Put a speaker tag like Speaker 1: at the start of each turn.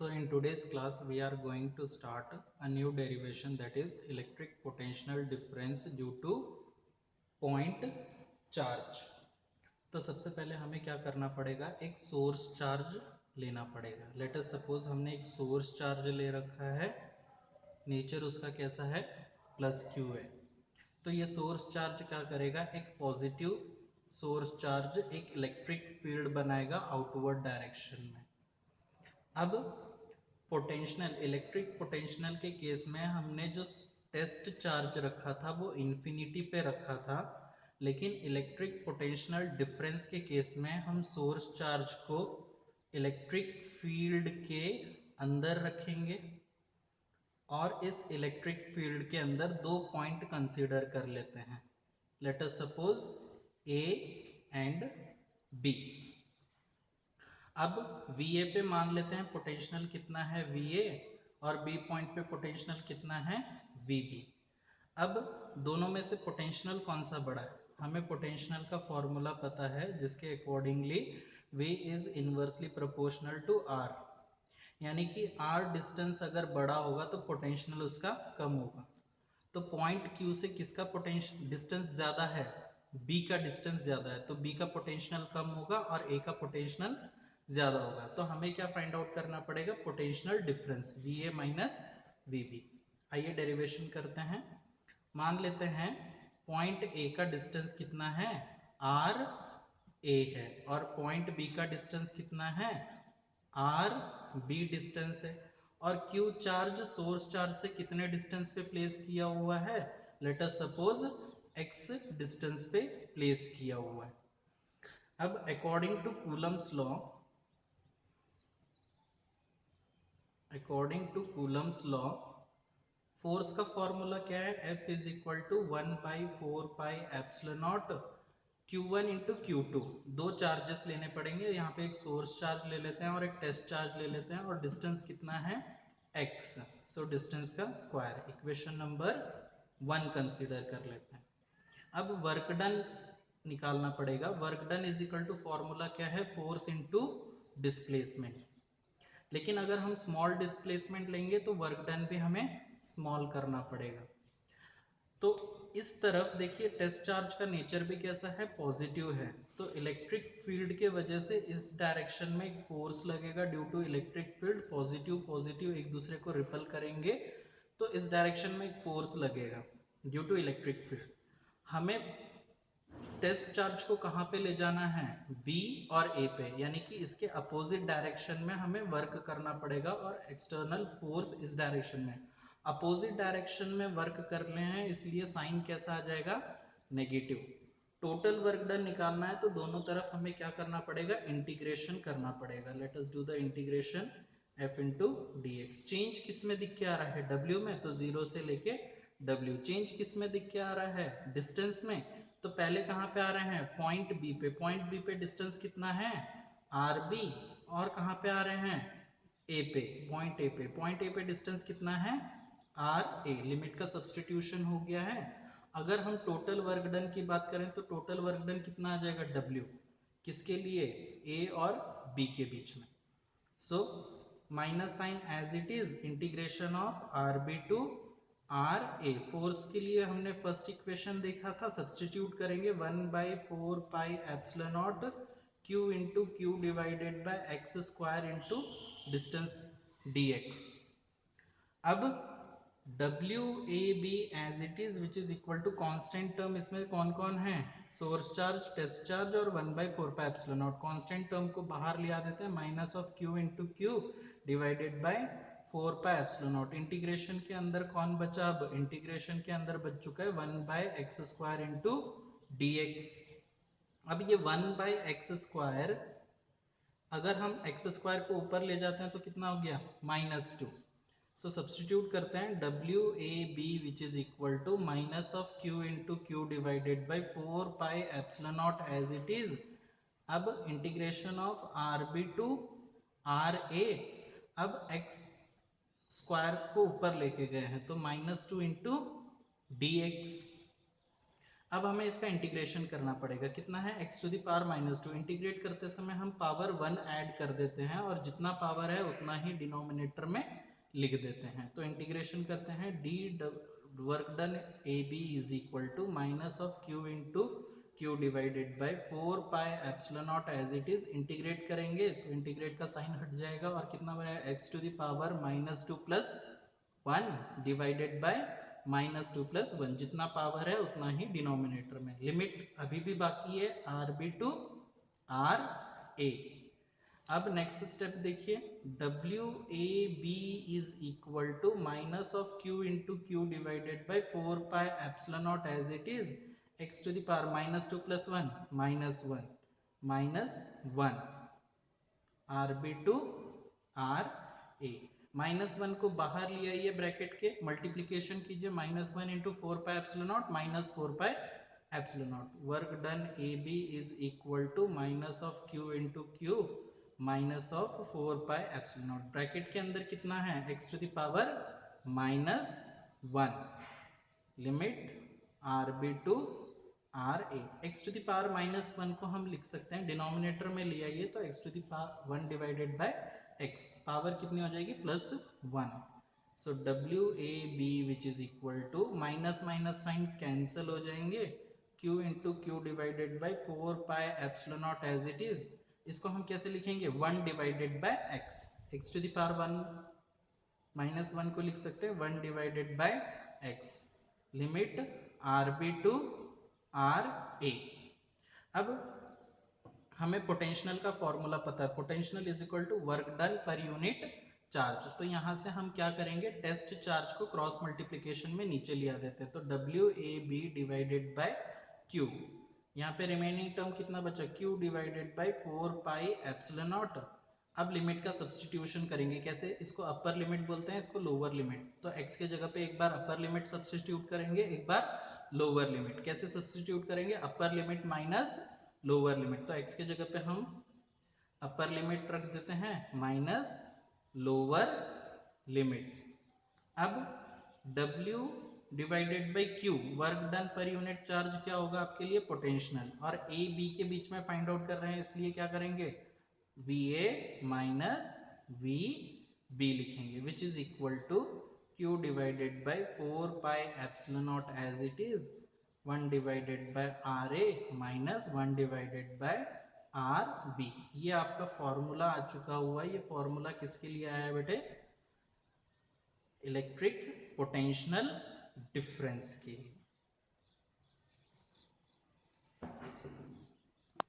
Speaker 1: So in today's class we are going to start a new derivation, that is electric potential difference due to point charge. तो सबसे पहले हमें क्या करना पड़ेगा, एक सोर्स चार्ज लेना पड़ेगा. लेट अस सपोज हमने एक सोर्स चार्ज ले रखा है, नेचर उसका कैसा है, प्लस क्यू है. तो ये सोर्स चार्ज क्या करेगा, एक पॉजिटिव सोर्स चार्ज एक इलेक्ट्रिक फील्ड बनाएगा आउटवर्ड डायरेक्शन में. अब पोटेंशियल, इलेक्ट्रिक पोटेंशियल के केस में हमने जो टेस्ट चार्ज रखा था वो इन्फिनिटी पे रखा था, लेकिन इलेक्ट्रिक पोटेंशियल डिफरेंस के केस में हम सोर्स चार्ज को इलेक्ट्रिक फील्ड के अंदर रखेंगे और इस इलेक्ट्रिक फील्ड के अंदर दो पॉइंट कंसीडर कर लेते हैं. Let us suppose A and B. अब VA पे मान लेते हैं पोटेंशियल कितना है VA और B पॉइंट पे पोटेंशियल कितना है VB. अब दोनों में से पोटेंशियल कौन सा बड़ा है, हमें पोटेंशियल का फॉर्मूला पता है जिसके accordingly V is inversely proportional to R, यानी कि R डिस्टेंस अगर बड़ा होगा तो पोटेंशियल उसका कम होगा. तो पॉइंट Q से किसका पोटेंशियल डिस्टेंस ज़्यादा है, B का डिस्टेंस ज़्यादा है, तो B का पोटेंशियल कम होगा और A का पोटेंशियल ज़्यादा होगा. तो हमें क्या फाइंड आउट करना पड़ेगा, potential difference VA minus VB. आइए डेरिवेशन करते हैं. मान लेते हैं पॉइंट A का डिस्टेंस कितना है, RA है, और पॉइंट B का डिस्टेंस कितना है, RB डिस्टेंस है, और Q चार्ज सोर्स चार्ज से कितने डिस्टेंस पे प्लेस किया हुआ है, let us suppose X distance पे प्लेस किया हुआ है. अब according to Coulomb's law, force का फॉर्मूला क्या है, F is equal to 1/4πε0 Q1 into Q2. दो चार्जेस लेने पड़ेंगे, यहाँ पे एक सोर्स चार्ज ले लेते हैं और एक टेस्ट चार्ज ले लेते हैं, और डिस्टेंस कितना है x, सो डिस्टेंस का स्क्वायर. इक्वेशन नंबर 1 कंसीडर कर लेते हैं. अब वर्क डन निकालना पड़ेगा. Work done is equal to formula क्या है, फोर्स इंटू डिस्प्लेसमेंट. लेकिन अगर हम स्मॉल डिस्प्लेसमेंट लेंगे तो वर्क डन भी हमें स्मॉल करना पड़ेगा. तो इस तरफ देखिए टेस्ट चार्ज का नेचर भी कैसा है, पॉजिटिव है. तो इलेक्ट्रिक फील्ड के वजह से इस डायरेक्शन में एक फोर्स लगेगा due to electric field. Positive positive एक दूसरे को रिपल करेंगे, तो इस डायरेक्शन में एक फोर्स लगेगा ड्यू टू इलेक्ट्रिक फील्ड. हमें टेस्ट चार्ज को कहाँ पे ले जाना है, B और A पे, यानी कि इसके अपोजिट डायरेक्शन में हमें वर्क करना पड़ेगा, और एक्सटर्नल फोर्स इस डायरेक्शन में. अपोजिट डायरेक्शन में वर्क कर रहे हैं इसलिए साइन कैसा आ जाएगा, नेगेटिव. टोटल वर्क डन निकालना है तो दोनों तरफ हमें क्या करना पड़ेगा, इंटीग्रेशन करना पड़ेगा. Let us do the integration F into dx. Change किस में दिख के आ रहा है, W में, तो 0 से लेके W. चेंज किस में दिख के आ रहा है, डिस्टेंस में. तो पहले कहाँ पे आ रहे हैं, पॉइंट B पे. पॉइंट B पे डिस्टेंस कितना है, RB, और कहाँ पे आ रहे हैं, A पे, पॉइंट A पे. पॉइंट A पे डिस्टेंस कितना है, RA. लिमिट का सब्सटीट्यूशन हो गया है. अगर हम टोटल वर्क डन की बात करें तो टोटल वर्क डन कितना आ जाएगा, W. किसके लिए, A और B के बीच में. So minus sign as it is, integration of RB to RA. Force के लिए हमने फर्स्ट इक्वेशन देखा था, सब्सटीट्यूट करेंगे 1/4πε0 Q into Q divided by x square into distance dx. अब WAB as it is which is equal to constant term. इसमें कौन कौन है, सोर्स चार्ज, टेस्ट चार्ज और 1/4πε0. कांस्टेंट टर्म को बाहर ले आ देते हैं, minus of Q into Q divided by 4πε0. Integration के अंदर कौन बचा, अब इंटीग्रेशन के अंदर बच चुका है 1/x स्क्वायर इंटू dx. अब ये 1/x स्क्वायर अगर हम x स्क्वायर को ऊपर ले जाते हैं तो कितना हो गया, -2. सो सब्सटीट्यूट करते हैं, WAB which is equal to minus of Q into Q divided by 4πε0 as it is. अब integration of RB to RA. अब x स्क्वायर को ऊपर लेके गए हैं तो -2 इंटू dx. अब हमें इसका इंटीग्रेशन करना पड़ेगा, कितना है x to the power -2। Integrate करते समय हम पावर 1 ऐड कर देते हैं और जितना पावर है उतना ही डिनोमिनेटर में लिख देते हैं। तो इंटीग्रेशन करते हैं, D work done A B is equal to minus of Q into Q divided by 4 pi epsilon not as it is. Integrate करेंगे तो इंटीग्रेट का साइन हट जाएगा और कितना बनेगा, x to the power -2 plus 1 divided by -2 plus 1, जितना power है उतना ही डिनोमिनेटर में। लिमिट अभी भी बाकी है R B to R A. अब नेक्स्ट स्टेप देखिए, W A B is equal to minus of Q into Q divided by 4 pi epsilon not as it is, x to the power -2 plus 1 -1 R B to R A. -1 को बाहर ले आइए bracket के, multiplication कीजिए, -1 into 4 pi epsilon naught minus 4 pi epsilon naught. Work done A B is equal to minus of Q into Q minus of 4 pi epsilon naught. Bracket के अंदर कितना है, x to the power -1, limit R B to R A. x to the power -1 को हम लिख सकते हैं, denominator में ले आइए तो x to the power 1 divided by x, power कितनी हो जाएगी, +1। So W A B which is equal to minus minus sign cancel हो जाएंगे, q into Q divided by 4 pi epsilon not as it is. इसको हम कैसे लिखेंगे, 1 divided by x, x to the power 1 को लिख सकते हैं 1 divided by x, limit R B to R A. अब हमें पोटेंशियल का फॉर्मूला पता है, potential is equal to work done per unit charge. तो यहां से हम क्या करेंगे, टेस्ट चार्ज को क्रॉस मल्टीप्लिकेशन में नीचे लिया देते हैं, तो W A B divided by Q, यहाँ पे रिमेनिंग टर्म कितना बचा, q divided by 4 pi epsilon naught. अब लिमिट का सब्स्टिट्यूशन करेंगे, कैसे, इसको अपर लिमिट बोलते हैं, इसको लोअर लिमिट। तो x के जगह पे एक बार अपर लिमिट सब्स्टिट्यूट करेंगे, एक बार लोअर लिमिट। कैसे सब्स्टिट्यूट करेंगे, upper limit minus lower limit. तो x के जगह पे हम अपर लिमिट रख देते हैं माइनस लोअर लिमिट। अब w divided by Q, work done per unit charge क्या होगा आपके लिए, पोटेंशियल, और ए बी के बीच में फाइंड आउट कर रहे हैं इसलिए क्या करेंगे, V A minus V B लिखेंगे, which is equal to Q divided by 4 pi epsilon not as it is, 1 divided by R A minus 1 divided by R B. ये आपका फॉर्मूला आ चुका हुआ है। ये फॉर्मूला किसके लिए आया है बेटे, इलेक्ट्रिक पोटेंशियल डिफरेंस के लिए।